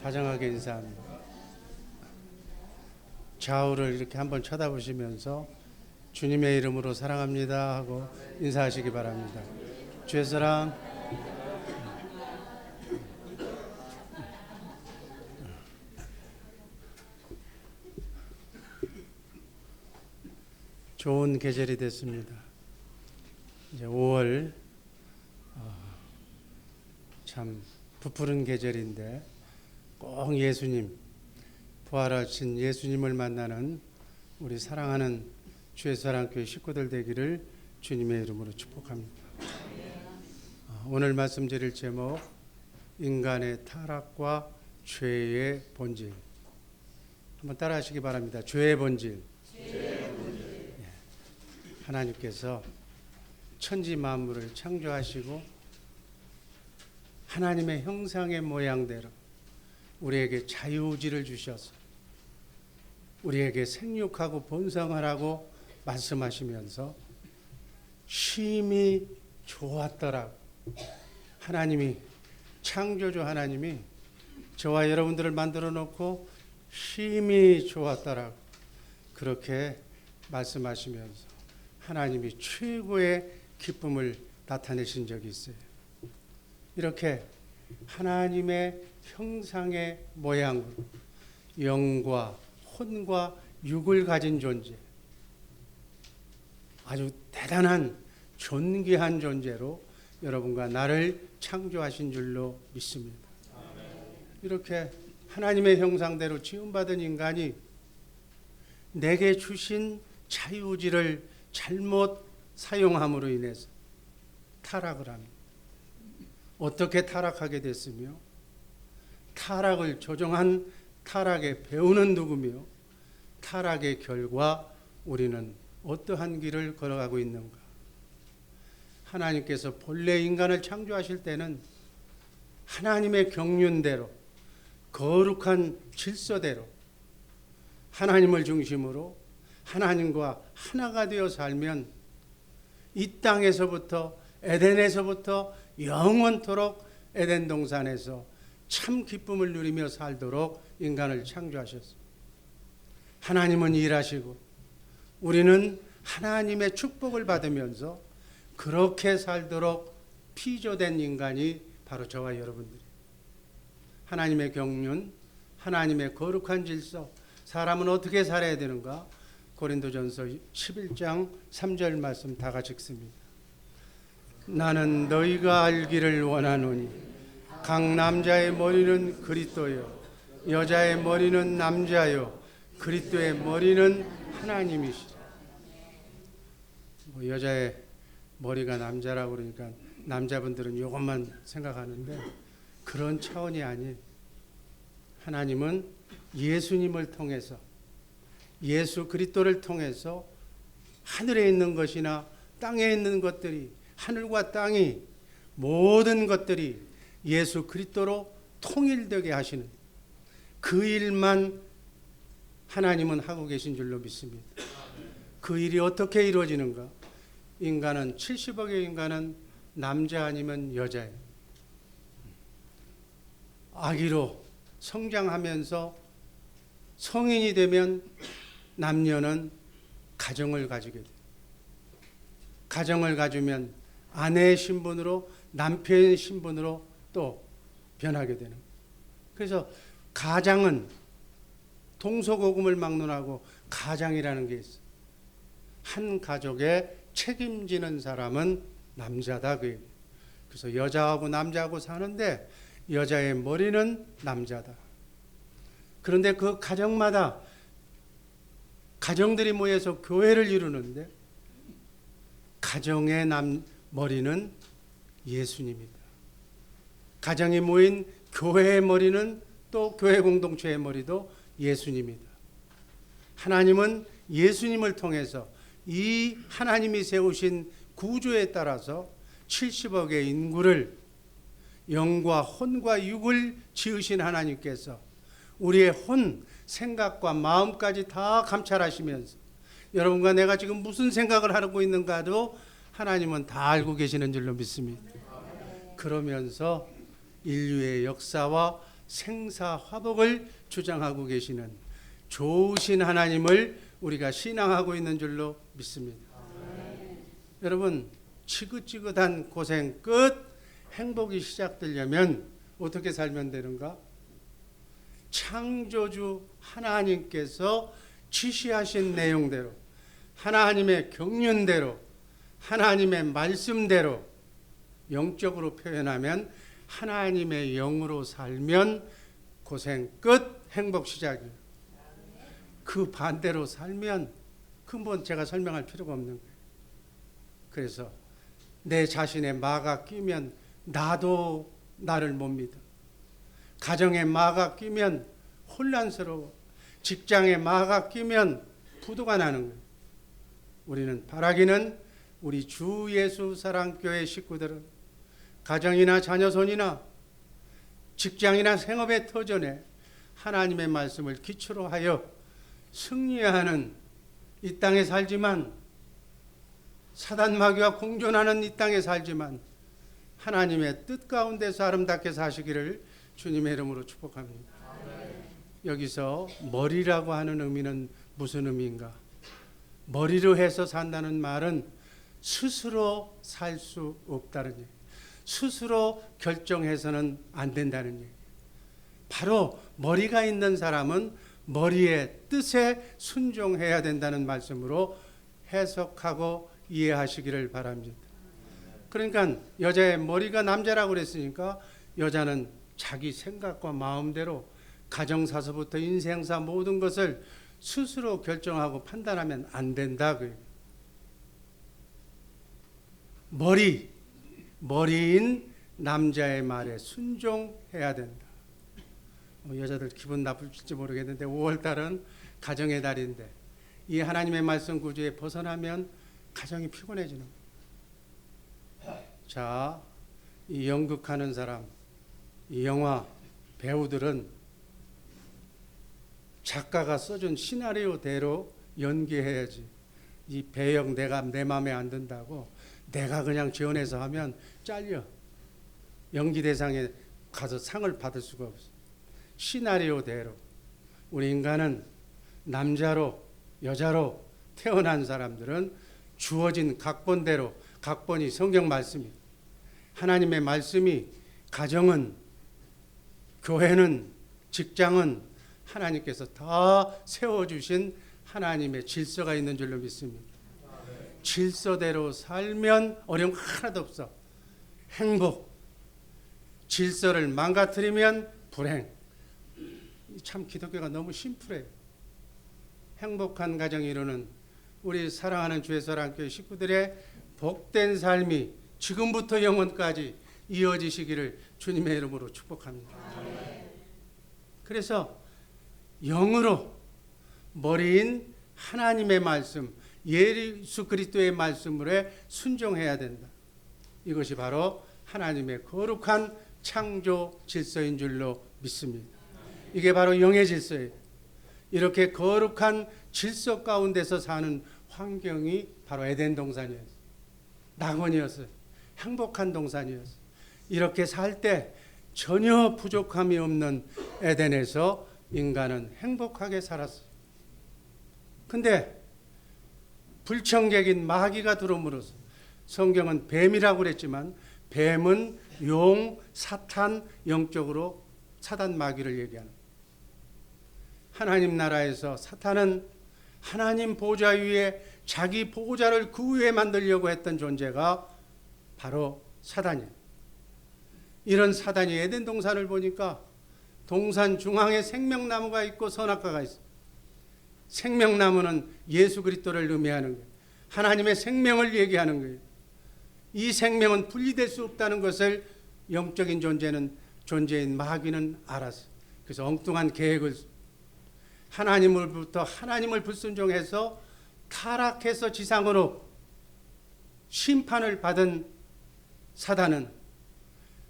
다정하게 인사합니다. 좌우를 이렇게 한번 쳐다보시면서 주님의 이름으로 사랑합니다 하고 인사하시기 바랍니다. 주의 사랑. 좋은 계절이 됐습니다. 이제 5월 참 부푸른 계절인데 꼭 예수님, 부활하신 예수님을 만나는 우리 사랑하는 주의 사랑교회 식구들 되기를 주님의 이름으로 축복합니다. 오늘 말씀드릴 제목, 인간의 타락과 죄의 본질. 한번 따라 하시기 바랍니다. 죄의 본질. 하나님께서 천지 만물을 창조하시고 하나님의 형상의 모양대로 우리에게 자유의지를 주셔서 우리에게 생육하고 번성하라고 말씀하시면서 심히 좋았더라고. 하나님이, 창조주 하나님이 저와 여러분들을 만들어 놓고 심히 좋았더라고. 그렇게 말씀하시면서 하나님이 최고의 기쁨을 나타내신 적이 있어요. 이렇게 하나님의 형상의 모양으로 영과 혼과 육을 가진 존재, 아주 대단한 존귀한 존재로 여러분과 나를 창조하신 줄로 믿습니다. 이렇게 하나님의 형상대로 지음받은 인간이 내게 주신 자유의지를 잘못 사용함으로 인해서 타락을 합니다. 어떻게 타락하게 됐으며 타락을 조정한 타락의 배우는 누구며 타락의 결과 우리는 어떠한 길을 걸어가고 있는가? 하나님께서 본래 인간을 창조하실 때는 하나님의 경륜대로 거룩한 질서대로 하나님을 중심으로 하나님과 하나가 되어 살면 이 땅에서부터 에덴에서부터 영원토록 에덴 동산에서 참 기쁨을 누리며 살도록 인간을 창조하셨습니다. 하나님은 일하시고 우리는 하나님의 축복을 받으면서 그렇게 살도록 피조된 인간이 바로 저와 여러분들이에요. 하나님의 경륜, 하나님의 거룩한 질서, 사람은 어떻게 살아야 되는가? 고린도전서 11장 3절 말씀 다 같이 읽습니다. 나는 너희가 알기를 원하노니 각 남자의 머리는 그리스도요 여자의 머리는 남자요 그리스도의 머리는 하나님이시라. 여자의 머리가 남자라고 그러니까 남자분들은 이것만 생각하는데 그런 차원이 아니에요. 하나님은 예수님을 통해서 예수 그리스도를 통해서 하늘에 있는 것이나 땅에 있는 것들이 하늘과 땅이 모든 것들이 예수 그리스도로 통일되게 하시는 그 일만 하나님은 하고 계신 줄로 믿습니다. 그 일이 어떻게 이루어지는가? 인간은 70억의 인간은 남자 아니면 여자예요. 아기로 성장하면서 성인이 되면 남녀는 가정을 가지게 돼요. 가정을 가지면 아내의 신분으로 남편의 신분으로 또 변하게 되는 거예요. 그래서 가장은 동서고금을 막론하고 가장이라는 게 있어요. 한 가족에 책임지는 사람은 남자다. 그래서 여자하고 남자하고 사는데 여자의 머리는 남자다. 그런데 그 가정마다 가정들이 모여서 교회를 이루는데 가정의 머리는 예수님이다. 가정이 모인 교회의 머리는 또 교회 공동체의 머리도 예수님이다. 하나님은 예수님을 통해서 이 하나님이 세우신 구조에 따라서 70억의 인구를 영과 혼과 육을 지으신 하나님께서 우리의 혼, 생각과 마음까지 다 감찰하시면서 여러분과 내가 지금 무슨 생각을 하고 있는가도 하나님은 다 알고 계시는 줄로 믿습니다. 그러면서 인류의 역사와 생사화복을 주장하고 계시는 좋으신 하나님을 우리가 신앙하고 있는 줄로 믿습니다. 여러분, 지긋지긋한 고생 끝 행복이 시작되려면 어떻게 살면 되는가? 창조주 하나님께서 지시하신 내용대로, 하나님의 경륜대로, 하나님의 말씀대로 영적으로 표현하면 하나님의 영으로 살면 고생 끝 행복 시작이에요. 그 반대로 살면 근본 제가 설명할 필요가 없는 거예요. 그래서 내 자신의 마가 끼면 나도 나를 못 믿어. 가정에 마가 끼면 혼란스러워. 직장에 마가 끼면 부도가 나는 거예요. 우리는 바라기는 우리 주 예수 사랑교회 식구들은 가정이나 자녀손이나 직장이나 생업의 터전에 하나님의 말씀을 기초로 하여 승리하는 이 땅에 살지만, 사단 마귀와 공존하는 이 땅에 살지만 하나님의 뜻 가운데서 아름답게 사시기를 주님의 이름으로 축복합니다. 여기서 머리라고 하는 의미는 무슨 의미인가? 머리로 해서 산다는 말은 스스로 살 수 없다는 얘기, 스스로 결정해서는 안 된다는 얘기. 바로 머리가 있는 사람은 머리의 뜻에 순종해야 된다는 말씀으로 해석하고 이해하시기를 바랍니다. 그러니까 여자의 머리가 남자라고 그랬으니까 여자는 자기 생각과 마음대로 가정사서부터 인생사 모든 것을 스스로 결정하고 판단하면 안 된다. 머리인 남자의 말에 순종해야 된다. 여자들 기분 나쁠지 모르겠는데 5월달은 가정의 달인데 이 하나님의 말씀 구조에 벗어나면 가정이 피곤해지는 거예요. 자, 이 연극하는 사람, 이 영화 배우들은 작가가 써준 시나리오대로 연기해야지. 이 배역 내 마음에 안 든다고 내가 그냥 지원해서 하면 잘려. 연기 대상에 가서 상을 받을 수가 없어. 시나리오대로. 우리 인간은 남자로 여자로 태어난 사람들은 주어진 각본대로, 각본이 성경 말씀이, 하나님의 말씀이, 가정은, 교회는, 직장은 하나님께서 다 세워주신 하나님의 질서가 있는 줄로 믿습니다. 질서대로 살면 어려움 하나도 없어. 행복. 질서를 망가뜨리면 불행. 참 기독교가 너무 심플해요. 행복한 가정이 이루는 우리 사랑하는 주의 사랑교회 식구들의 복된 삶이 지금부터 영원까지 이어지시기를 주님의 이름으로 축복합니다. 그래서 영으로 머리인 하나님의 말씀, 예수 그리스도의 말씀으로 순종해야 된다. 이것이 바로 하나님의 거룩한 창조 질서인 줄로 믿습니다. 이게 바로 영의 질서예요. 이렇게 거룩한 질서 가운데서 사는 환경이 바로 에덴 동산이었어요. 낙원이었어요. 행복한 동산이었어요. 이렇게 살 때 전혀 부족함이 없는 에덴에서 인간은 행복하게 살았어요. 근데 불청객인 마귀가 들어옴으로써, 성경은 뱀이라고 그랬지만 뱀은 용, 사탄, 영적으로 사단 마귀를 얘기하는 거예요. 하나님 나라에서 사탄은 하나님 보좌 위에 자기 보좌를 그 위에 만들려고 했던 존재가 바로 사단이에요. 이런 사단이 에덴 동산을 보니까 동산 중앙에 생명나무가 있고 선악과가 있어요. 생명나무는 예수 그리스도를 의미하는 거예요. 하나님의 생명을 얘기하는 거예요. 이 생명은 분리될 수 없다는 것을 영적인 존재인 마귀는 알았어요. 그래서 엉뚱한 계획을, 하나님을 불순종해서 타락해서 지상으로 심판을 받은 사단은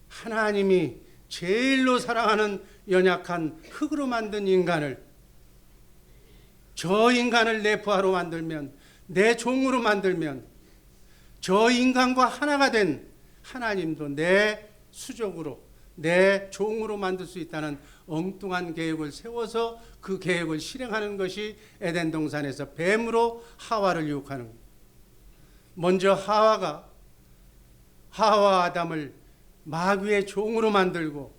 하나님이 제일로 사랑하는 연약한 흙으로 만든 인간을, 저 인간을 내 부하로 만들면, 내 종으로 만들면 저 인간과 하나가 된 하나님도 내 수족으로, 내 종으로 만들 수 있다는 엉뚱한 계획을 세워서 그 계획을 실행하는 것이 에덴 동산에서 뱀으로 하와를 유혹하는 거예요. 먼저 하와와 아담을 마귀의 종으로 만들고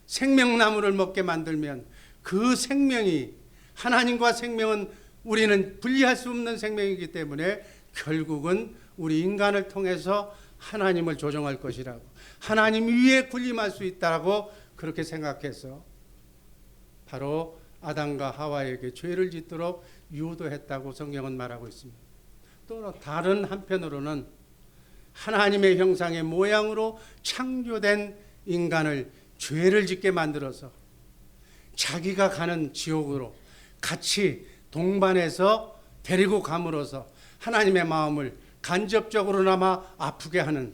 생명나무를 먹게 만들면 그 생명이, 하나님과 생명은 우리는 분리할 수 없는 생명이기 때문에 결국은 우리 인간을 통해서 하나님을 조종할 것이라고, 하나님 위에 군림할 수 있다고 그렇게 생각해서 바로 아담과 하와에게 죄를 짓도록 유도했다고 성경은 말하고 있습니다. 또 다른 한편으로는 하나님의 형상의 모양으로 창조된 인간을 죄를 짓게 만들어서 자기가 가는 지옥으로 같이 동반해서 데리고 감으로써 하나님의 마음을 간접적으로나마 아프게 하는,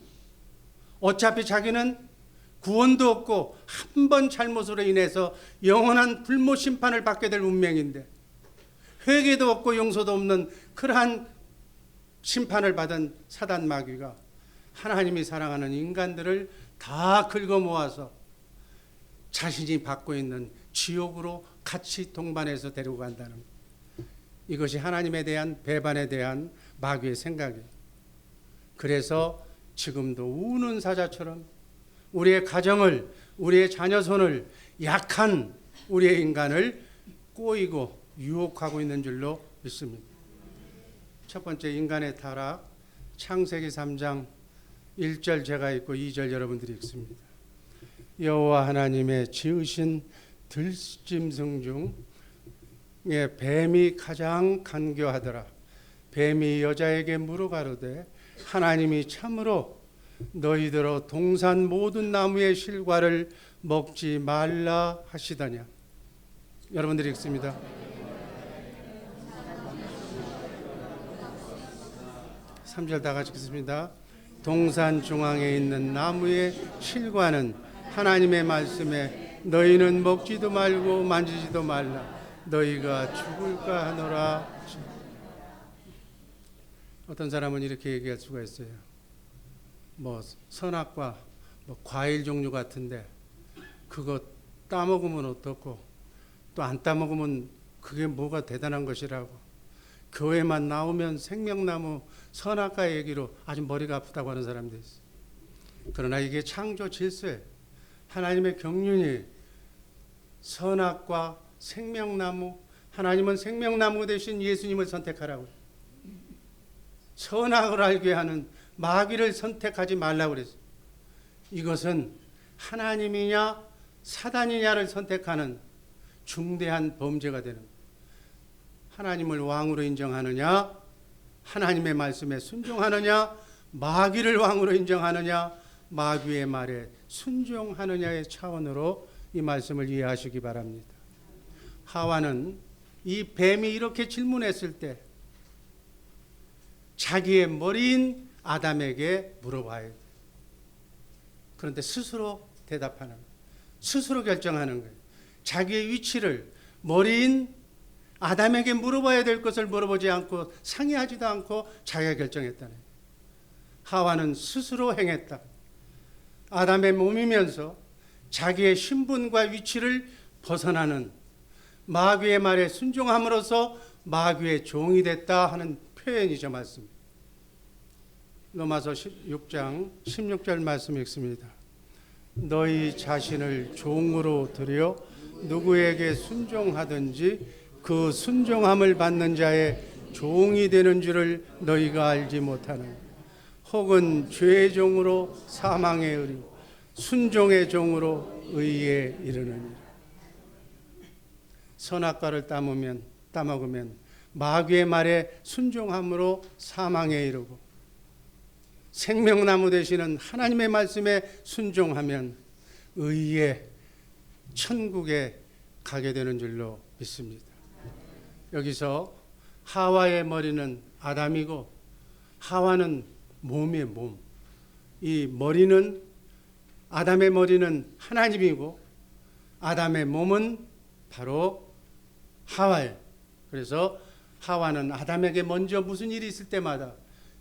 어차피 자기는 구원도 없고 한 번 잘못으로 인해서 영원한 불못 심판을 받게 될 운명인데 회개도 없고 용서도 없는 그러한 심판을 받은 사단 마귀가 하나님이 사랑하는 인간들을 다 긁어 모아서 자신이 받고 있는 지옥으로 같이 동반해서 데리고 간다는 것. 이것이 하나님에 대한 배반에 대한 마귀의 생각이에요. 그래서 지금도 우는 사자처럼 우리의 가정을, 우리의 자녀 손을, 약한 우리의 인간을 꼬이고 유혹하고 있는 줄로 믿습니다. 첫 번째, 인간의 타락, 창세기 3장 1절 제가 읽고 2절 여러분들이 읽습니다. 여호와 하나님의 지으신 들짐승 중에 뱀이 가장 간교하더라. 뱀이 여자에게 물어가로되 하나님이 참으로 너희들어 동산 모든 나무의 실과를 먹지 말라 하시더냐. 여러분들이 읽습니다. 삼 절 다 같이 읽습니다. 동산 중앙에 있는 나무의 실과는 하나님의 말씀에 너희는 먹지도 말고 만지지도 말라. 너희가 죽을까 하노라. 어떤 사람은 이렇게 얘기할 수가 있어요. 선악과 과일 종류 같은데 그거 따먹으면 어떻고 또 안 따먹으면 그게 뭐가 대단한 것이라고, 교회만 나오면 생명나무 선악과 얘기로 아주 머리가 아프다고 하는 사람도 있어요. 그러나 이게 창조 질서예요. 하나님의 경륜이 선악과 생명나무, 하나님은 생명나무 대신 예수님을 선택하라고, 선악을 알게 하는 마귀를 선택하지 말라고 그랬어요. 이것은 하나님이냐 사단이냐를 선택하는 중대한 범죄가 되는 거예요. 하나님을 왕으로 인정하느냐, 하나님의 말씀에 순종하느냐, 마귀를 왕으로 인정하느냐, 마귀의 말에 순종하느냐의 차원으로 이 말씀을 이해하시기 바랍니다. 하와는 이 뱀이 이렇게 질문했을 때 자기의 머리인 아담에게 물어봐야 돼요. 그런데 스스로 대답하는 거예요. 스스로 결정하는 거예요. 자기의 위치를 머리인 아담에게 물어봐야 될 것을 물어보지 않고 상의하지도 않고 자기가 결정했다는 거예요. 하와는 스스로 행했다. 아담의 몸이면서 자기의 신분과 위치를 벗어나는 마귀의 말에 순종함으로써 마귀의 종이 됐다 하는 표현이죠. 말씀. 로마서 6장 16절 말씀 읽습니다. 너희 자신을 종으로 들여 누구에게 순종하든지 그 순종함을 받는 자의 종이 되는 줄을 너희가 알지 못하는, 혹은 죄의 종으로 사망에 이르 순종의 종으로 의에 이르느니라. 선악과를 따먹으면 마귀의 말에 순종함으로 사망에 이르고, 생명나무 되시는 하나님의 말씀에 순종하면 의에 천국에 가게 되는 줄로 믿습니다. 여기서 하와의 머리는 아담이고 하와는 몸의 몸, 이 머리는, 아담의 머리는 하나님이고 아담의 몸은 바로 하와예요. 그래서 하와는 아담에게 먼저 무슨 일이 있을 때마다,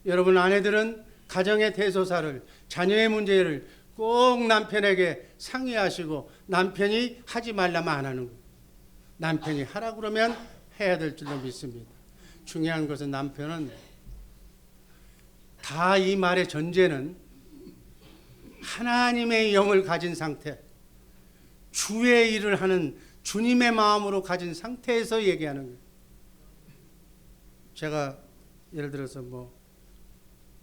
여러분 아내들은 가정의 대소사를, 자녀의 문제를 꼭 남편에게 상의하시고 남편이 하지 말라면 안 하는 거예요. 남편이 하라 그러면 해야 될 줄로 믿습니다. 중요한 것은 남편은 다 이 말의 전제는 하나님의 영을 가진 상태, 주의 일을 하는 주님의 마음으로 가진 상태에서 얘기하는 거예요. 제가 예를 들어서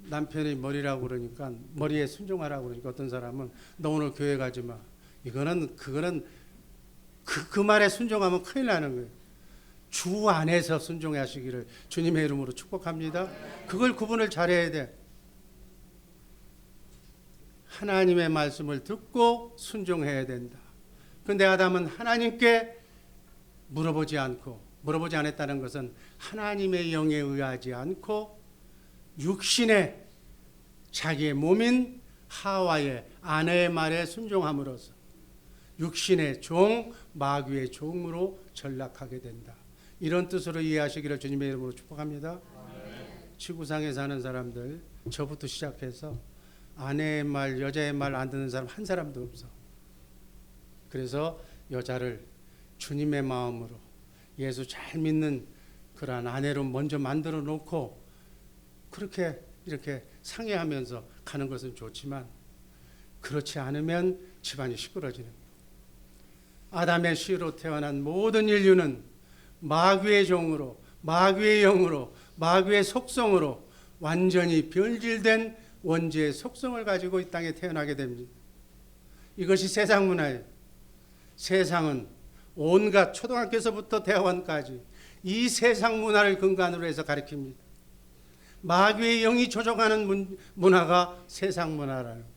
남편이 머리라고 그러니까 머리에 순종하라고 그러니까 어떤 사람은 너 오늘 교회 가지 마. 그거는 그 말에 순종하면 큰일 나는 거예요. 주 안에서 순종하시기를 주님의 이름으로 축복합니다. 그걸 구분을 잘해야 돼. 하나님의 말씀을 듣고 순종해야 된다. 그런데 아담은 하나님께 물어보지 않았다는 것은 하나님의 영에 의하지 않고 육신의 자기의 몸인 하와의 아내의 말에 순종함으로써 육신의 종, 마귀의 종으로 전락하게 된다. 이런 뜻으로 이해하시기를 주님의 이름으로 축복합니다. 지구상에 사는 사람들, 저부터 시작해서 아내의 말, 여자의 말 안 듣는 사람 한 사람도 없어. 그래서 여자를 주님의 마음으로 예수 잘 믿는 그러한 아내로 먼저 만들어 놓고 그렇게 이렇게 상의하면서 가는 것은 좋지만 그렇지 않으면 집안이 시끄러지는 거예요. 아담의 씨로 태어난 모든 인류는 마귀의 종으로, 마귀의 영으로, 마귀의 속성으로 완전히 변질된 원죄의 속성을 가지고 이 땅에 태어나게 됩니다. 이것이 세상 문화예요. 세상은 온갖 초등학교에서부터 대학원까지 이 세상 문화를 근간으로 해서 가르칩니다. 마귀의 영이 조종하는 문화가 세상 문화라는 거예요.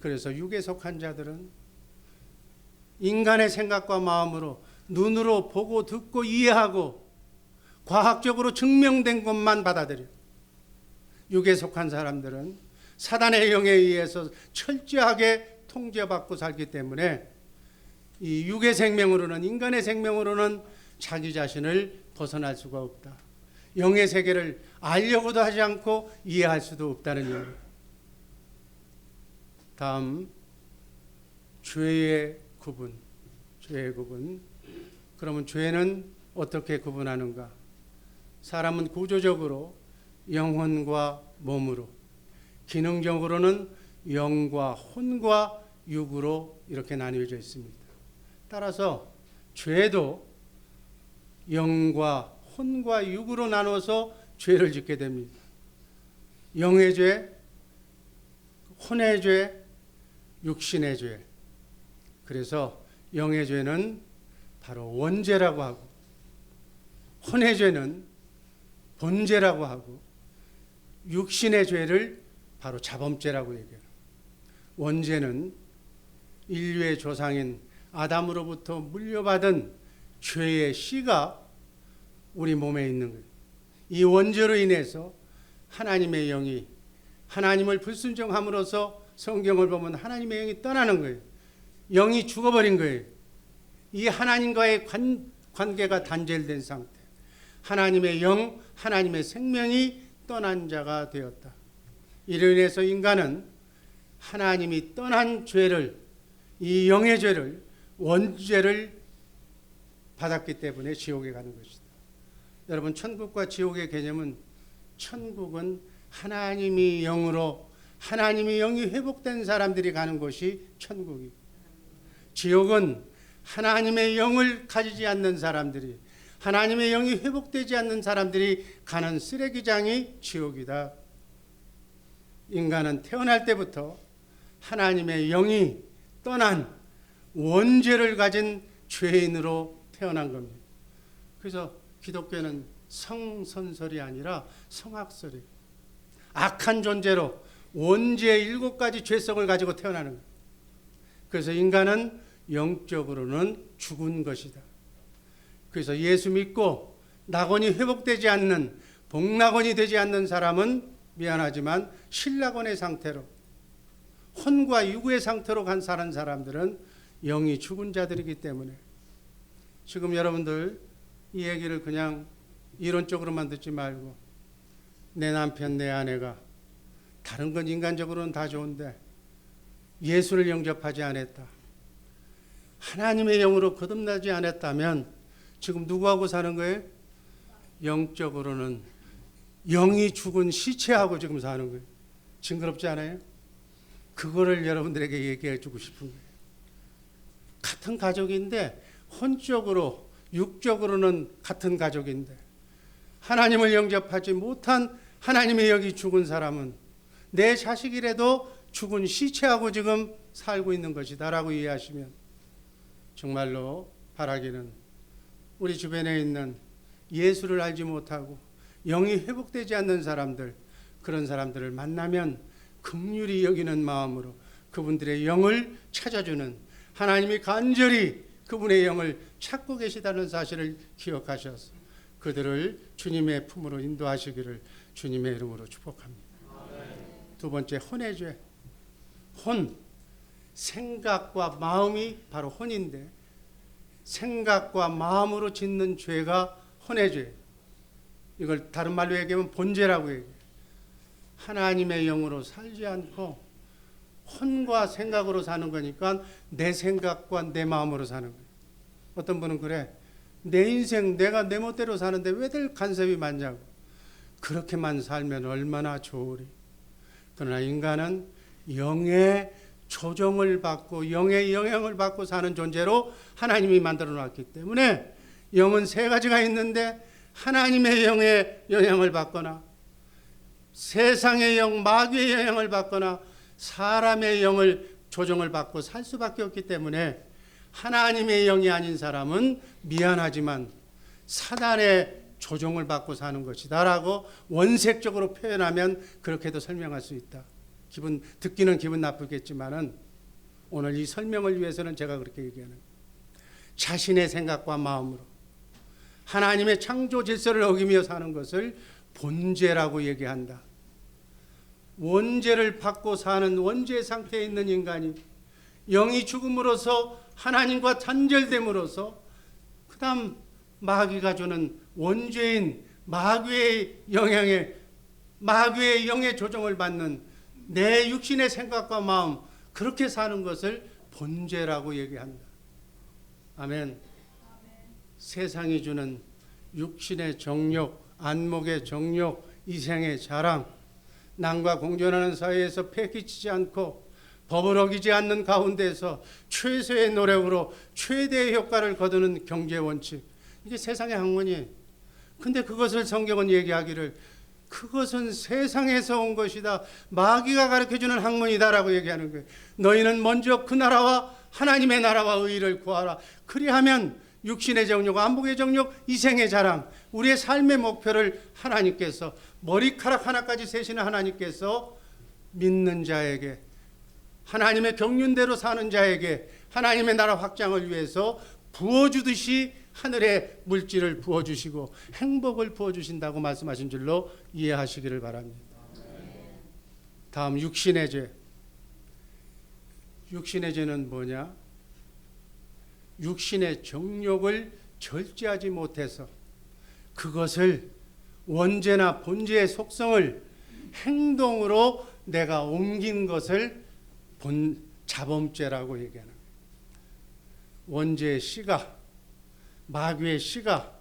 그래서 육에 속한 자들은 인간의 생각과 마음으로 눈으로 보고 듣고 이해하고 과학적으로 증명된 것만 받아들여요. 육에 속한 사람들은 사단의 영에 의해서 철저하게 통제받고 살기 때문에 이 육의 생명으로는, 인간의 생명으로는 자기 자신을 벗어날 수가 없다. 영의 세계를 알려고도 하지 않고 이해할 수도 없다는 얘기예요. 다음, 죄의 구분. 그러면 죄는 어떻게 구분하는가? 사람은 구조적으로 영혼과 몸으로, 기능적으로는 영과 혼과 육으로 이렇게 나뉘어져 있습니다. 따라서 죄도 영과 혼과 육으로 나눠서 죄를 짓게 됩니다. 영의 죄, 혼의 죄, 육신의 죄. 그래서 영의 죄는 바로 원죄라고 하고, 혼의 죄는 본죄라고 하고, 육신의 죄를 바로 자범죄라고 얘기해요. 원죄는 인류의 조상인 아담으로부터 물려받은 죄의 씨가 우리 몸에 있는 거예요. 이 원죄로 인해서 하나님의 영이 하나님을 불순종함으로써 성경을 보면 하나님의 영이 떠나는 거예요. 영이 죽어버린 거예요. 이 하나님과의 관계가 단절된 상태. 하나님의 영, 하나님의 생명이 떠난 자가 되었다. 이로 인해서 인간은 하나님이 떠난 죄를, 이 영의 죄를, 원죄를 받았기 때문에 지옥에 가는 것이다. 여러분, 천국과 지옥의 개념은, 천국은 하나님이 영으로, 하나님의 영이 회복된 사람들이 가는 곳이 천국이고, 지옥은 하나님의 영을 가지지 않는 사람들이, 하나님의 영이 회복되지 않는 사람들이 가는 쓰레기장이 지옥이다. 인간은 태어날 때부터 하나님의 영이 떠난 원죄를 가진 죄인으로 태어난 겁니다. 그래서 기독교는 성선설이 아니라 성악설이에요. 악한 존재로 원죄의 7가지 죄성을 가지고 태어나는 거예요. 그래서 인간은 영적으로는 죽은 것이다. 그래서 예수 믿고 낙원이 회복되지 않는, 복낙원이 되지 않는 사람은 미안하지만 신낙원의 상태로, 혼과 육의 상태로 사는 사람들은 영이 죽은 자들이기 때문에, 지금 여러분들 이 얘기를 그냥 이론적으로만 듣지 말고, 내 남편, 내 아내가, 다른 건 인간적으로는 다 좋은데 예수를 영접하지 않았다, 하나님의 영으로 거듭나지 않았다면 지금 누구하고 사는 거예요? 영적으로는 영이 죽은 시체하고 지금 사는 거예요. 징그럽지 않아요? 그거를 여러분들에게 얘기해 주고 싶은 거예요. 같은 가족인데 혼적으로 육적으로는 같은 가족인데 하나님을 영접하지 못한 하나님의 영이 죽은 사람은 내 자식이라도 죽은 시체하고 지금 살고 있는 것이다 라고 이해하시면 정말로 바라기는 우리 주변에 있는 예수를 알지 못하고 영이 회복되지 않는 사람들, 그런 사람들을 만나면 긍휼히 여기는 마음으로 그분들의 영을 찾아주는, 하나님이 간절히 그분의 영을 찾고 계시다는 사실을 기억하셔서 그들을 주님의 품으로 인도하시기를 주님의 이름으로 축복합니다. 두 번째, 혼의 죄. 혼, 생각과 마음이 바로 혼인데 생각과 마음으로 짓는 죄가 혼의 죄. 이걸 다른 말로 얘기하면 본죄라고 얘기해요. 하나님의 영으로 살지 않고 혼과 생각으로 사는 거니까 내 생각과 내 마음으로 사는 거예요. 어떤 분은 그래, 내 인생 내가 내 멋대로 사는데 왜들 간섭이 많냐고. 그렇게만 살면 얼마나 좋으리. 그러나 인간은 영의 조정을 받고 영의 영향을 받고 사는 존재로 하나님이 만들어 놨기 때문에 영은 세 가지가 있는데 하나님의 영의 영향을 받거나 세상의 영, 마귀의 영향을 받거나 사람의 영을 조정을 받고 살 수밖에 없기 때문에 하나님의 영이 아닌 사람은 미안하지만 사단의 조종을 받고 사는 것이다 라고 원색적으로 표현하면 그렇게도 설명할 수 있다. 듣기는 기분 나쁘겠지만은 오늘 이 설명을 위해서는 제가 그렇게 얘기하는 거예요. 자신의 생각과 마음으로 하나님의 창조 질서를 어기며 사는 것을 본죄라고 얘기한다. 원죄를 받고 사는 원죄 상태에 있는 인간이 영이 죽음으로써 하나님과 단절됨으로써 그 다음 마귀가 주는 원죄인 마귀의 영향에 마귀의 영의 조정을 받는 내 육신의 생각과 마음, 그렇게 사는 것을 본죄라고 얘기한다. 아멘. 세상이 주는 육신의 정욕, 안목의 정욕, 이생의 자랑, 남과 공존하는 사이에서 패기치지 않고 법을 어기지 않는 가운데서 최소의 노력으로 최대의 효과를 거두는 경제 원칙, 이게 세상의 학문이에요. 근데 그것을 성경은 얘기하기를 그것은 세상에서 온 것이다, 마귀가 가르쳐주는 학문이다라고 얘기하는 거예요. 너희는 먼저 그 나라와 하나님의 나라와 의의를 구하라. 그리하면 육신의 정욕, 안목의 정욕, 이생의 자랑, 우리의 삶의 목표를 하나님께서, 머리카락 하나까지 세시는 하나님께서 믿는 자에게, 하나님의 경륜대로 사는 자에게 하나님의 나라 확장을 위해서 부어주듯이 하늘의 물질을 부어주시고 행복을 부어주신다고 말씀하신 줄로 이해하시기를 바랍니다. 다음, 육신의 죄. 육신의 죄는 뭐냐? 육신의 정욕을 절제하지 못해서 그것을 원죄나 본죄의 속성을 행동으로 내가 옮긴 것을 자범죄라고 얘기하는 거예요. 원죄의 씨가, 마귀의 씨가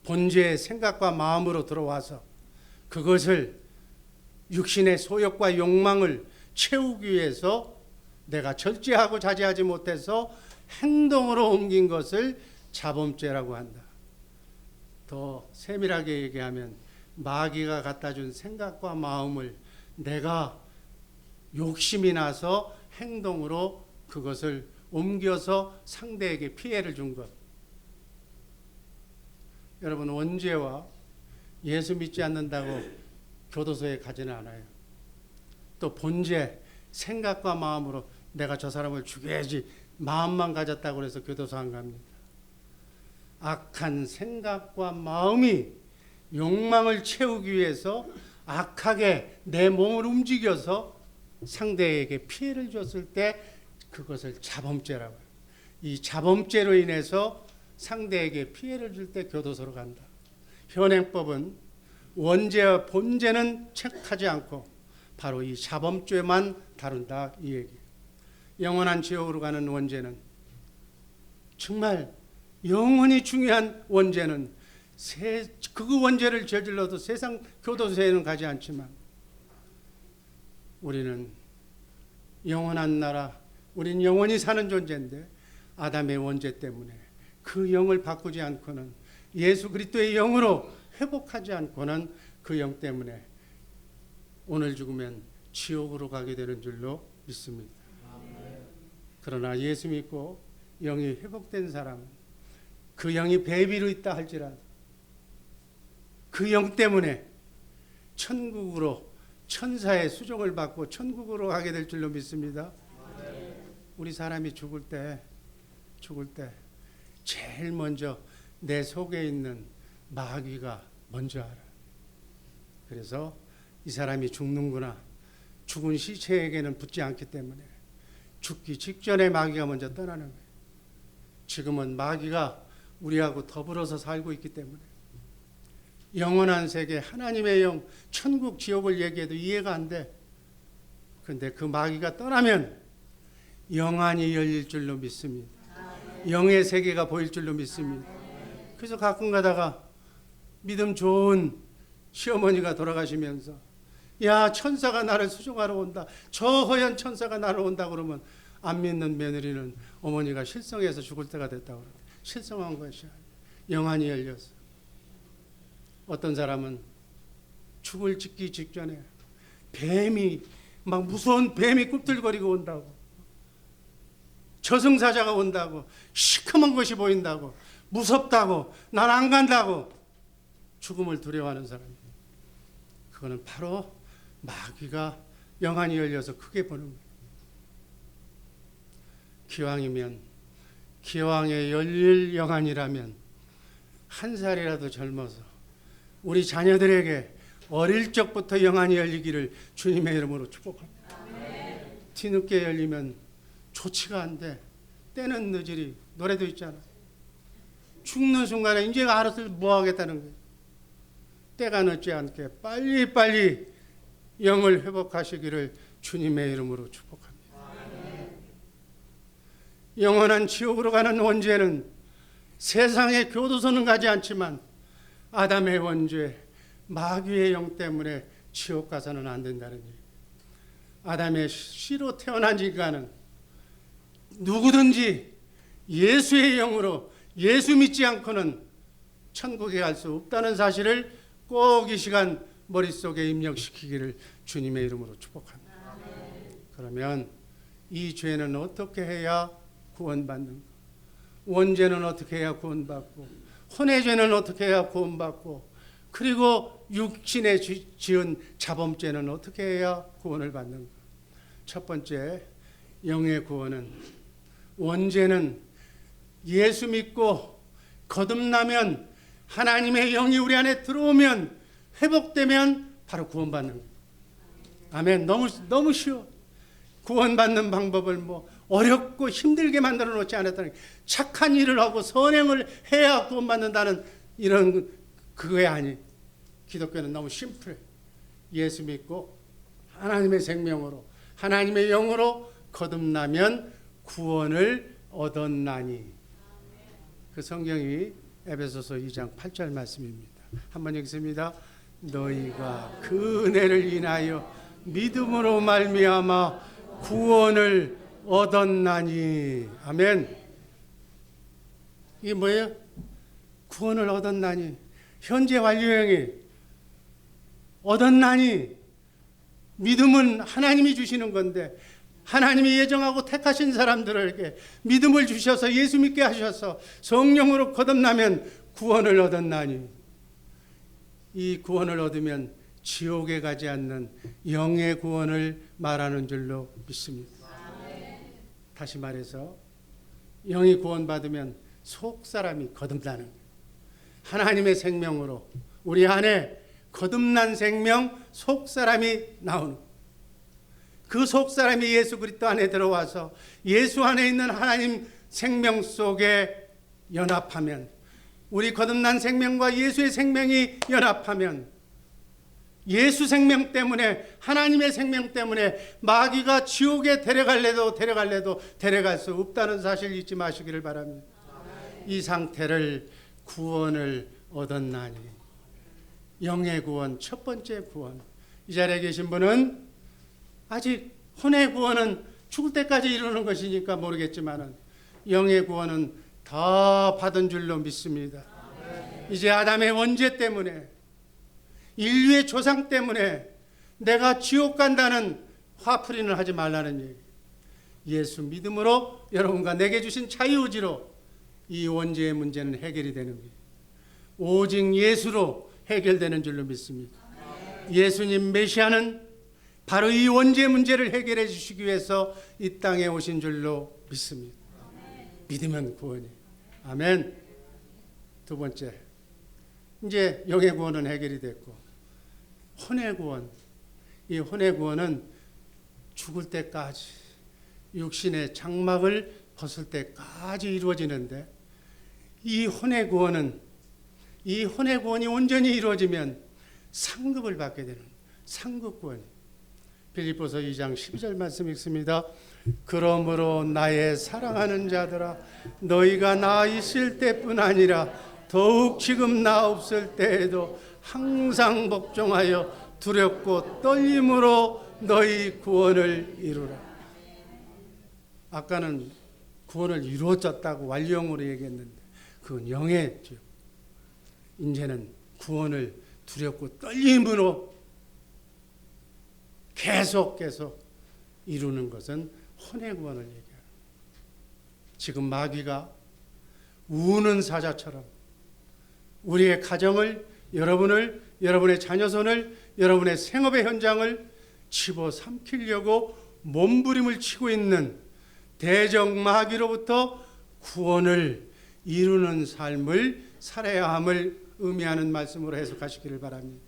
본죄의 생각과 마음으로 들어와서 그것을 육신의 소욕과 욕망을 채우기 위해서 내가 절제하고 자제하지 못해서 행동으로 옮긴 것을 자범죄라고 한다. 더 세밀하게 얘기하면 마귀가 갖다 준 생각과 마음을 내가 욕심이 나서 행동으로 그것을 옮겨서 상대에게 피해를 준 것. 여러분, 원죄와 예수 믿지 않는다고 교도소에 가지는 않아요. 또 본죄, 생각과 마음으로 내가 저 사람을 죽여야지 마음만 가졌다고 해서 교도소 안 갑니다. 악한 생각과 마음이 욕망을 채우기 위해서 악하게 내 몸을 움직여서 상대에게 피해를 줬을 때 그것을 자범죄라고 해요. 이 자범죄로 인해서 상대에게 피해를 줄 때 교도소로 간다. 현행법은 원죄와 본죄는 체크하지 않고 바로 이 자범죄만 다룬다, 이 얘기예요. 영원한 지옥으로 가는 원죄는, 정말 영원히 중요한 원죄는 그 원죄를 저질러도 세상 교도소에는 가지 않지만 우리는 영원한 나라, 우리는 영원히 사는 존재인데 아담의 원죄 때문에 그 영을 바꾸지 않고는, 예수 그리스도의 영으로 회복하지 않고는 그 영 때문에 오늘 죽으면 지옥으로 가게 되는 줄로 믿습니다. 그러나 예수 믿고 영이 회복된 사람은 그 영이 배비로 있다 할지라도 그 영 때문에 천국으로, 천사의 수종을 받고 천국으로 가게 될 줄로 믿습니다. 우리 사람이 죽을 때 제일 먼저 내 속에 있는 마귀가 먼저 알아. 그래서 이 사람이 죽는구나, 죽은 시체에게는 붙지 않기 때문에 죽기 직전에 마귀가 먼저 떠나는 거예요. 지금은 마귀가 우리하고 더불어서 살고 있기 때문에 영원한 세계, 하나님의 영, 천국, 지옥을 얘기해도 이해가 안 돼. 그런데 그 마귀가 떠나면 영안이 열릴 줄로 믿습니다. 영의 세계가 보일 줄로 믿습니다. 그래서 가끔 가다가 믿음 좋은 시어머니가 돌아가시면서 야, 천사가 나를 수종하러 온다, 저 허연 천사가 나를 온다 그러면 안 믿는 며느리는 어머니가 실성해서 죽을 때가 됐다고 그러는데, 실성한 것이야. 영안이 열려서. 어떤 사람은 죽을 짓기 직전에 뱀이, 막 무서운 뱀이 꿈틀거리고 온다고, 저승사자가 온다고, 시커먼 것이 보인다고, 무섭다고, 난 안 간다고 죽음을 두려워하는 사람이에요. 그거는 바로 마귀가 영안이 열려서 크게 보는 거예요. 기왕이면, 기왕에 열릴 영안이라면 한 살이라도 젊어서 우리 자녀들에게 어릴 적부터 영안이 열리기를 주님의 이름으로 축복합니다. 뒤늦게 열리면 조치가 안 돼. 때는 늦으리. 노래도 있잖아. 죽는 순간에 이제 알아서 뭐 하겠다는 거예요. 때가 늦지 않게 빨리빨리 영을 회복하시기를 주님의 이름으로 축복합니다. 영원한 지옥으로 가는 원죄는 세상의 교도소는 가지 않지만 아담의 원죄, 마귀의 영 때문에 지옥 가서는 안 된다는 얘기. 아담의 씨로 태어난 인간은 누구든지 예수의 영으로, 예수 믿지 않고는 천국에 갈 수 없다는 사실을 꼭 이 시간 머릿속에 입력시키기를 주님의 이름으로 축복합니다. 그러면 이 죄는 어떻게 해야 구원받는가? 원죄는 어떻게 해야 구원받고, 혼의 죄는 어떻게 해야 구원받고, 그리고 육신에 지은 자범죄는 어떻게 해야 구원을 받는가? 첫 번째, 영의 구원은, 원죄는 예수 믿고 거듭나면, 하나님의 영이 우리 안에 들어오면, 회복되면 바로 구원받는 거예요. 아멘. 너무 쉬워. 구원받는 방법을 뭐 어렵고 힘들게 만들어 놓지 않았다는, 착한 일을 하고 선행을 해야 구원받는다는 이런 그거에 아니. 기독교는 너무 심플해. 예수 믿고 하나님의 생명으로, 하나님의 영으로 거듭나면 구원을 얻었나니. 그 성경이 에베소서 2장 8절 말씀입니다. 한번 읽습니다. 너희가 그 은혜를 인하여 믿음으로 말미암아 구원을 얻었나니. 아멘. 이게 뭐예요? 구원을 얻었나니. 현재 완료형이 얻었나니. 믿음은 하나님이 주시는 건데, 하나님이 예정하고 택하신 사람들에게 믿음을 주셔서 예수 믿게 하셔서 성령으로 거듭나면 구원을 얻었나니. 이 구원을 얻으면 지옥에 가지 않는 영의 구원을 말하는 줄로 믿습니다. 다시 말해서 영이 구원받으면 속 사람이 거듭나는 거예요. 하나님의 생명으로 우리 안에 거듭난 생명, 속 사람이 나오는 거예요. 그 속 사람이 예수 그리스도 안에 들어와서 예수 안에 있는 하나님 생명 속에 연합하면, 우리 거듭난 생명과 예수의 생명이 연합하면 예수 생명 때문에, 하나님의 생명 때문에 마귀가 지옥에 데려갈래도 데려갈 수 없다는 사실 잊지 마시기를 바랍니다. 이 상태를 구원을 얻었나니, 영의 구원, 첫 번째 구원. 이 자리에 계신 분은 아직 혼의 구원은 죽을 때까지 이루는 것이니까 모르겠지만 영의 구원은 다 받은 줄로 믿습니다. 이제 아담의 원죄 때문에, 인류의 조상 때문에 내가 지옥 간다는 화풀이는 하지 말라는 얘기. 예수 믿음으로 여러분과 내게 주신 자유의지로 이 원죄의 문제는 해결이 되는 거예요. 오직 예수로 해결되는 줄로 믿습니다. 예수님 메시아는 바로 이 원죄 문제를 해결해 주시기 위해서 이 땅에 오신 줄로 믿습니다. 믿으면 구원이. 아멘. 두 번째, 이제 영의 구원은 해결이 됐고, 혼의 구원. 이 혼의 구원은 죽을 때까지, 육신의 장막을 벗을 때까지 이루어지는데, 이 혼의 구원이 온전히 이루어지면 상급을 받게 되는 상급 구원이. 빌립보서 2장 12절 말씀 읽습니다. 그러므로 나의 사랑하는 자들아, 너희가 나 있을 때뿐 아니라 더욱 지금 나 없을 때에도 항상 복종하여 두렵고 떨림으로 너희 구원을 이루라. 아까는 구원을 이루어졌다고 완료형으로 얘기했는데 그건 영의죠. 이제는 구원을 두렵고 떨림으로 계속 이루는 것은 혼의 구원을 얘기해요. 지금 마귀가 우는 사자처럼 우리의 가정을, 여러분을, 여러분의 자녀 손을, 여러분의 생업의 현장을 집어삼키려고 몸부림을 치고 있는 대적 마귀로부터 구원을 이루는 삶을 살아야 함을 의미하는 말씀으로 해석하시기를 바랍니다.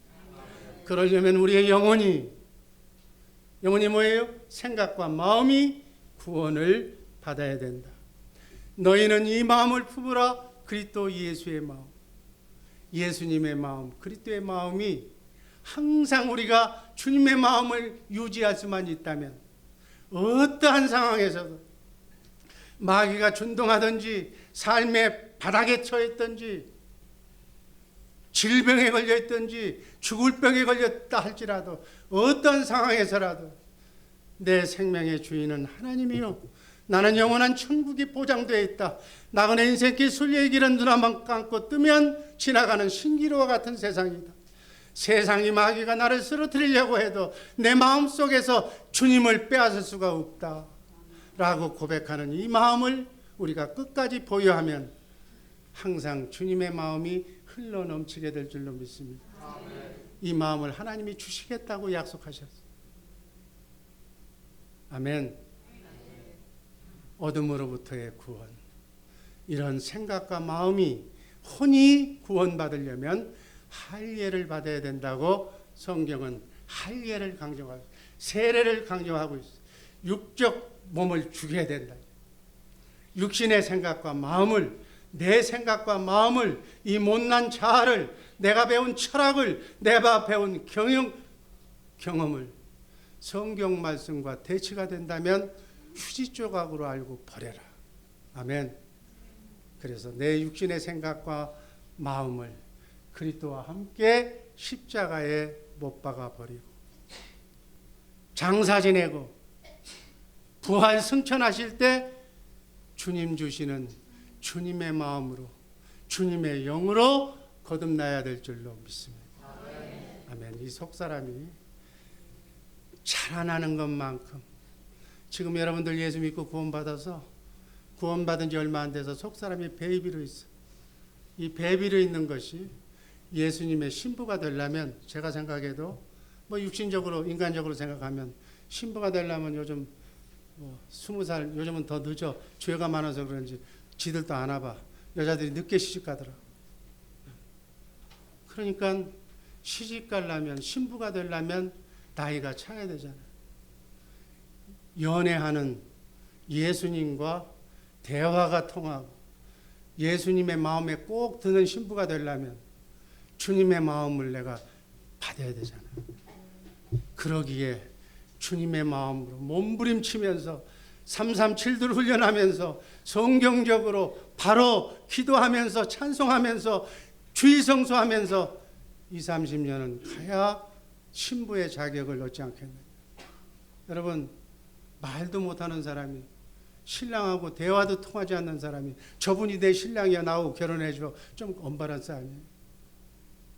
그러려면 우리의 영혼이 뭐예요? 생각과 마음이 구원을 받아야 된다. 너희는 이 마음을 품으라. 그리스도 예수의 마음, 예수님의 마음, 그리스도의 마음이 항상 우리가 주님의 마음을 유지할 수만 있다면 어떠한 상황에서도 마귀가 준동하든지 삶의 바닥에 처했든지 질병에 걸려있든지 죽을 병에 걸렸다 할지라도 어떤 상황에서라도 내 생명의 주인은 하나님이요, 나는 영원한 천국이 보장되어 있다. 나그네 인생길 순례의 길은 눈 한번 감고 뜨면 지나가는 신기루와 같은 세상이다. 세상이 마귀가 나를 쓰러뜨리려고 해도 내 마음속에서 주님을 빼앗을 수가 없다 라고 고백하는 이 마음을 우리가 끝까지 보유하면 항상 주님의 마음이 흘러넘치게 될 줄로 믿습니다. 이 마음을 하나님이 주시겠다고 약속하셨어요. 아멘. 어둠으로부터의 구원, 이런 생각과 마음이 혼이 구원받으려면 할례를 받아야 된다고 성경은 할례를 강조하고 세례를 강조하고 있어요. 육적 몸을 죽여야 된다. 육신의 생각과 마음을, 내 생각과 마음을, 이 못난 자아를, 내가 배운 철학을, 내가 배운 경험을 성경 말씀과 대치가 된다면 휴지 조각으로 알고 버려라. 아멘. 그래서 내 육신의 생각과 마음을 그리스도와 함께 십자가에 못 박아 버리고 장사 지내고 부활 승천하실 때 주님 주시는 주님의 마음으로, 주님의 영으로 거듭나야 될 줄로 믿습니다. 아멘. 이 속사람이 자라나는 것만큼, 지금 여러분들 예수 믿고 구원받아서 구원받은 지 얼마 안 돼서 속사람이 베이비로 있어. 이 베이비로 있는 것이 예수님의 신부가 되려면, 제가 생각해도 뭐 육신적으로 인간적으로 생각하면 신부가 되려면 요즘 20살, 요즘은 더 늦어. 죄가 많아서 그런지 지들도 안 와봐. 여자들이 늦게 시집 가더라. 그러니까 시집 가려면, 신부가 되려면 나이가 차야 되잖아요. 연애하는 예수님과 대화가 통하고 예수님의 마음에 꼭 드는 신부가 되려면 주님의 마음을 내가 받아야 되잖아요. 그러기에 주님의 마음으로 몸부림치면서 337들 훈련하면서 성경적으로 바로 기도하면서 찬송하면서 주일성수하면서 20, 30년은 가야 신부의 자격을 얻지 않겠느냐. 여러분, 말도 못하는 사람이, 신랑하고 대화도 통하지 않는 사람이 저분이 내 신랑이야 나하고 결혼해줘, 좀 엄발한 싸움이에요.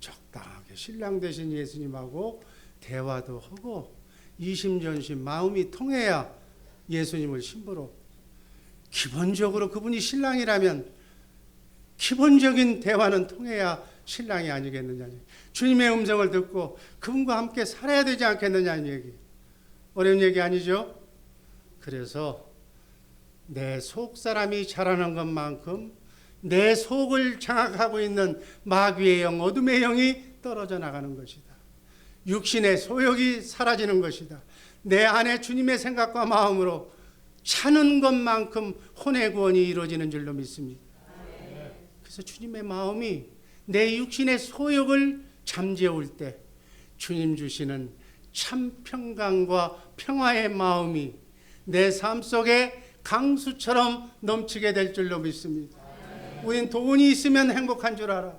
적당하게 신랑 되신 예수님하고 대화도 하고 이심전심 마음이 통해야 예수님을 신부로, 기본적으로 그분이 신랑이라면 기본적인 대화는 통해야 신랑이 아니겠느냐. 주님의 음성을 듣고 그분과 함께 살아야 되지 않겠느냐는 얘기. 어려운 얘기 아니죠? 그래서 내 속사람이 자라는 것만큼 내 속을 장악하고 있는 마귀의 영, 어둠의 영이 떨어져 나가는 것이다. 육신의 소욕이 사라지는 것이다. 내 안에 주님의 생각과 마음으로 차는 것만큼 혼의 구원이 이루어지는 줄로 믿습니다. 그래서 주님의 마음이 내 육신의 소욕을 잠재울 때 주님 주시는 참 평강과 평화의 마음이 내 삶 속에 강수처럼 넘치게 될 줄로 믿습니다. 우린 돈이 있으면 행복한 줄 알아.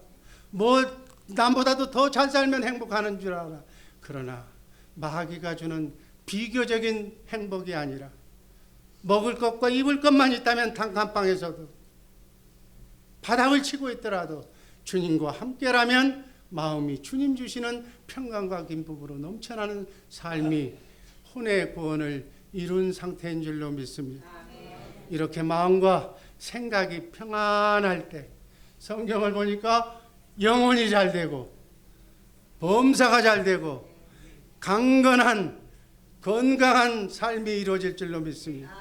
남보다도 더 잘 살면 행복하는 줄 알아. 그러나 마귀가 주는 비교적인 행복이 아니라 먹을 것과 입을 것만 있다면 단칸방에서도 바닥을 치고 있더라도 주님과 함께라면 마음이 주님 주시는 평강과 기쁨으로 넘쳐나는 삶이 혼의 구원을 이룬 상태인 줄로 믿습니다. 이렇게 마음과 생각이 평안할 때 성경을 보니까 영혼이 잘 되고 범사가 잘 되고 강건한 건강한 삶이 이루어질 줄로 믿습니다.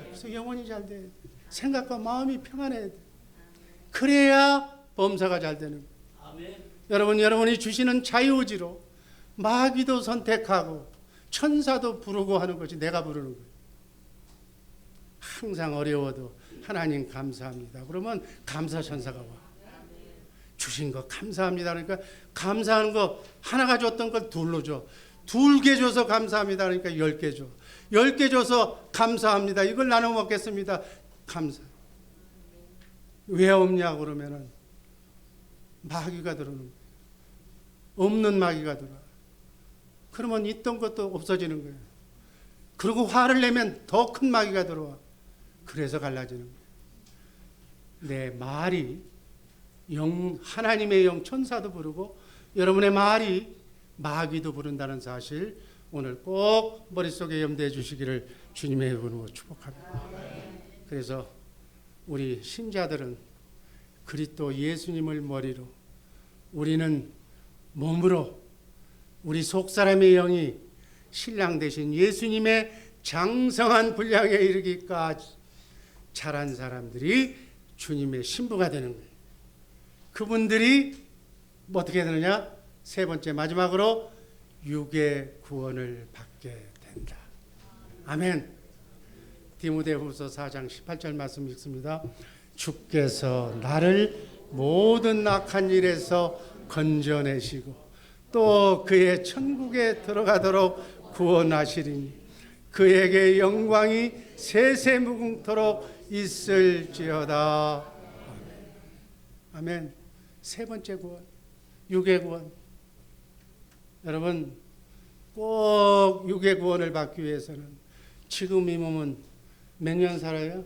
그래서 영혼이 잘 돼. 생각과 마음이 평안해야 돼. 그래야 범사가 잘 되는 거예요. 여러분이 주시는 자유의지로 마귀도 선택하고 천사도 부르고 하는 것이 내가 부르는 거예요. 항상 어려워도 하나님 감사합니다. 그러면 감사천사가 와. 주신 거 감사합니다. 그러니까 감사하는 거 하나가 줬던 걸 둘로 줘. 2개 줘서 감사합니다. 그러니까 10개 줘. 10개 줘서 감사합니다. 이걸 나눠 먹겠습니다. 감사. 왜 없냐 그러면은 마귀가 들어오는 거예요. 없는 마귀가 들어와. 그러면 있던 것도 없어지는 거예요. 그리고 화를 내면 더 큰 마귀가 들어와. 그래서 갈라지는 거예요. 내 말이 하나님의 영 천사도 부르고 여러분의 말이 마귀도 부른다는 사실 오늘 꼭 머릿속에 염두해 주시기를 주님의 이름으로 축복합니다. 그래서 우리 신자들은 그리스도 예수님을 머리로 우리는 몸으로 우리 속사람의 영이 신랑 되신 예수님의 장성한 분량에 이르기까지 자란 사람들이 주님의 신부가 되는 거예요. 그분들이 어떻게 되느냐? 세 번째 마지막으로 육의 구원을 받게 된다. 아멘. 디모데후서 4장 18절 말씀 읽습니다. 주께서 나를 모든 악한 일에서 건져내시고 또 그의 천국에 들어가도록 구원하시리니 그에게 영광이 세세무궁토록 있을지어다. 아멘. 세 번째 구원, 육의 구원. 여러분 꼭 육의 구원을 받기 위해서는 지금 이 몸은 몇 년 살아요?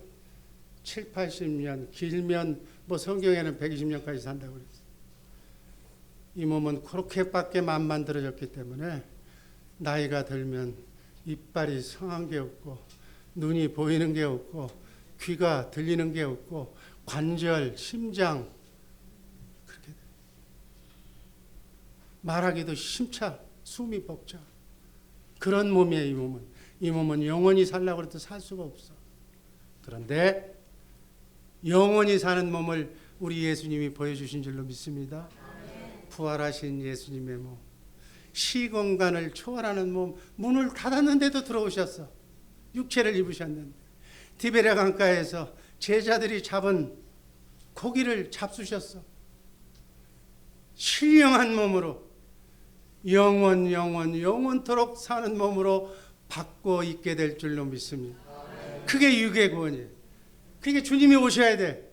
7, 80년, 길면 성경에는 120년까지 산다고 그랬어요. 이 몸은 그렇게밖에 안 만들어졌기 때문에 나이가 들면 이빨이 성한 게 없고 눈이 보이는 게 없고 귀가 들리는 게 없고 관절, 심장 그렇게 돼. 말하기도 심차, 숨이 벅차. 그런 몸이에요. 이 몸은. 이 몸은 영원히 살라고 해도 살 수가 없어. 그런데 영원히 사는 몸을 우리 예수님이 보여주신 줄로 믿습니다. 부활하신 예수님의 몸, 시공간을 초월하는 몸, 문을 닫았는데도 들어오셨어. 육체를 입으셨는데 디베랴 강가에서 제자들이 잡은 고기를 잡수셨어. 신령한 몸으로 영원토록 사는 몸으로 받고 있게 될 줄로 믿습니다. 그게 유괴 구원이에요. 그게 주님이 오셔야 돼.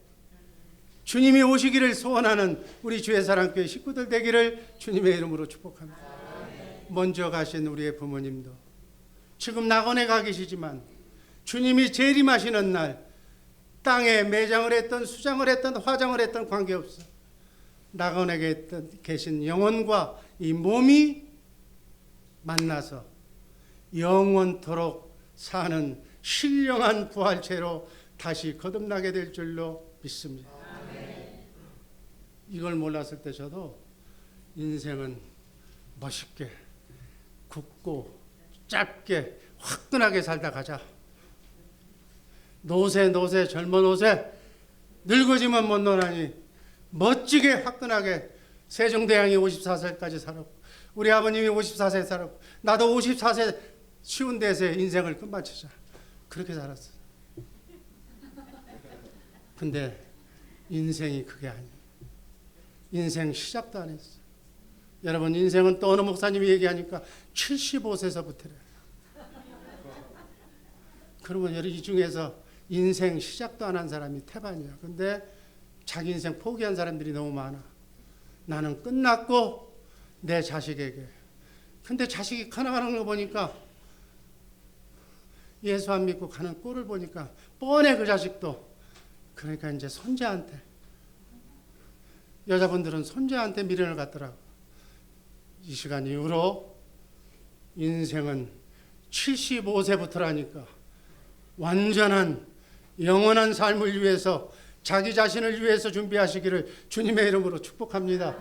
주님이 오시기를 소원하는 우리 주의 사랑교회 식구들 되기를 주님의 이름으로 축복합니다. 먼저 가신 우리의 부모님도 지금 낙원에 가 계시지만 주님이 재림하시는 날 땅에 매장을 했던 수장을 했던 화장을 했던 관계없어. 낙원에 계신 영혼과 이 몸이 만나서 영원토록 사는 신령한 부활체로 다시 거듭나게 될 줄로 믿습니다. 이걸 몰랐을 때 저도 인생은 멋있게 굵고 짧게 화끈하게 살다 가자. 노세 젊은 옷에 늙어지면 못 노나니 멋지게 화끈하게 세종대왕이 54세까지 살았고 우리 아버님이 54세 살았고 나도 54세 쉬운 데서 인생을 끝마치자. 그렇게 살았어. 근데 인생이 그게 아니에요. 인생 시작도 안 했어. 여러분 인생은 또 어느 목사님이 얘기하니까 75세서부터래. 그러면 이 중에서 인생 시작도 안 한 사람이 태반이야. 근데 자기 인생 포기한 사람들이 너무 많아. 나는 끝났고 내 자식에게. 근데 자식이 커나가는 거 보니까 예수 안 믿고 가는 꼴을 보니까 뻔해 그 자식도. 그러니까 이제 손자한테 여자분들은 손자한테 미련을 갖더라고. 이 시간 이후로 인생은 75세부터라니까 완전한 영원한 삶을 위해서 자기 자신을 위해서 준비하시기를 주님의 이름으로 축복합니다.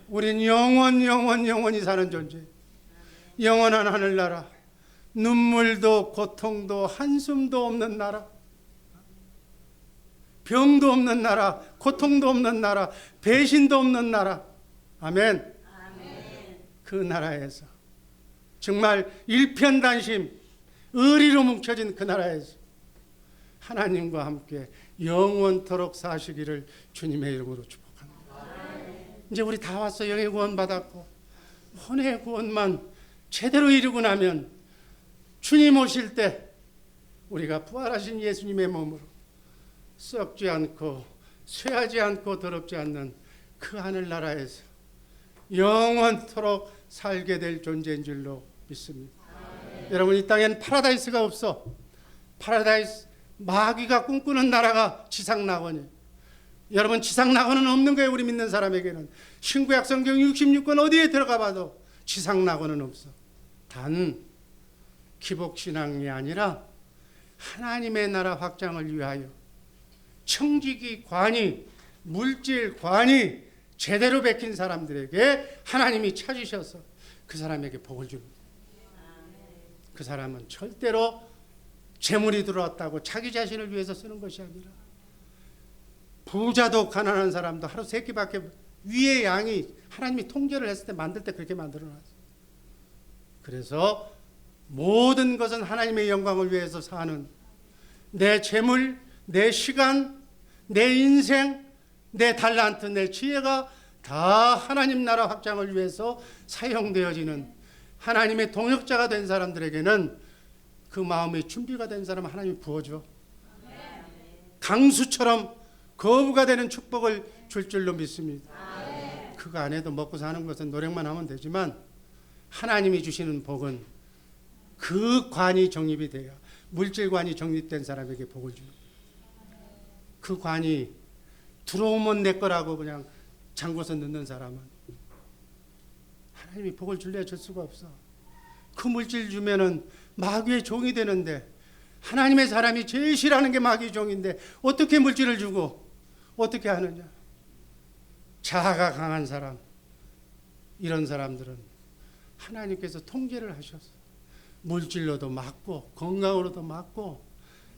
우린 영원히 사는 존재. 영원한 하늘나라. 눈물도 고통도 한숨도 없는 나라. 병도 없는 나라. 고통도 없는 나라. 배신도 없는 나라. 아멘. 그 나라에서 정말 일편단심 의리로 뭉쳐진 그 나라에서 하나님과 함께 영원토록 사시기를 주님의 이름으로 축복합니다. 이제 우리 다 왔어. 영의 구원 받았고 혼의 구원만 제대로 이루고 나면 주님 오실 때 우리가 부활하신 예수님의 몸으로 썩지 않고 쇠하지 않고 더럽지 않는 그 하늘나라에서 영원토록 살게 될 존재인 줄로 믿습니다. 여러분 이 땅에는 파라다이스가 없어. 파라다이스 마귀가 꿈꾸는 나라가 지상낙원이에요. 여러분 지상낙원은 없는 거예요. 우리 믿는 사람에게는. 신구약 성경 66권 어디에 들어가 봐도 지상낙원은 없어. 단 기복신앙이 아니라 하나님의 나라 확장을 위하여 청지기 관이 물질 관이 제대로 베낀 사람들에게 하나님이 찾으셔서 그 사람에게 복을 줍니다. 그 사람은 절대로 재물이 들어왔다고 자기 자신을 위해서 쓰는 것이 아니라 부자도 가난한 사람도 하루 3끼밖에 위의 양이 하나님이 통제를 했을 때 만들 때 그렇게 만들어놨어요. 그래서 모든 것은 하나님의 영광을 위해서 사는 내 재물, 내 시간, 내 인생, 내 달란트, 내 지혜가 다 하나님 나라 확장을 위해서 사용되어지는 하나님의 동역자가 된 사람들에게는 그 마음의 준비가 된 사람은 하나님이 부어줘. 강수처럼 거부가 되는 축복을 줄 줄로 믿습니다. 그거 안 해도 먹고 사는 것은 노력만 하면 되지만 하나님이 주시는 복은 그 관이 정립이 돼야 물질관이 정립된 사람에게 복을 줍니다. 그 관이 들어오면 내 거라고 그냥 잠궈서 넣는 사람은 하나님이 복을 줄래 줄 수가 없어. 그 물질 주면은 마귀의 종이 되는데 하나님의 사람이 제일 싫어하는 게 마귀의 종인데 어떻게 물질을 주고 어떻게 하느냐. 자아가 강한 사람, 이런 사람들은 하나님께서 통제를 하셔서 물질로도 막고 건강으로도 막고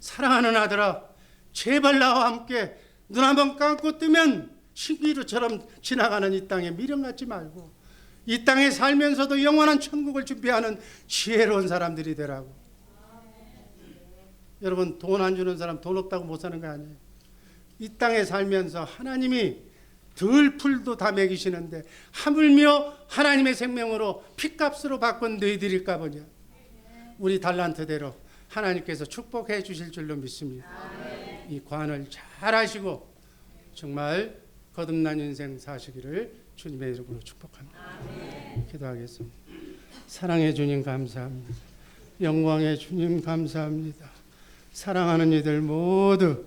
사랑하는 아들아 제발 나와 함께 눈 한번 감고 뜨면 신기루처럼 지나가는 이 땅에 미련 갖지 말고 이 땅에 살면서도 영원한 천국을 준비하는 지혜로운 사람들이 되라고. 여러분 돈 안 주는 사람 돈 없다고 못 사는 거 아니에요. 이 땅에 살면서 하나님이 들풀도 다 먹이시는데 하물며 하나님의 생명으로 핏값으로 바꾼 너희들일까 보냐. 우리 달란트대로 하나님께서 축복해 주실 줄로 믿습니다. 이 관을 잘 하시고 정말 거듭난 인생 사시기를 주님의 이름으로 축복합니다. 기도하겠습니다. 사랑의 주님 감사합니다. 영광의 주님 감사합니다. 사랑하는 이들 모두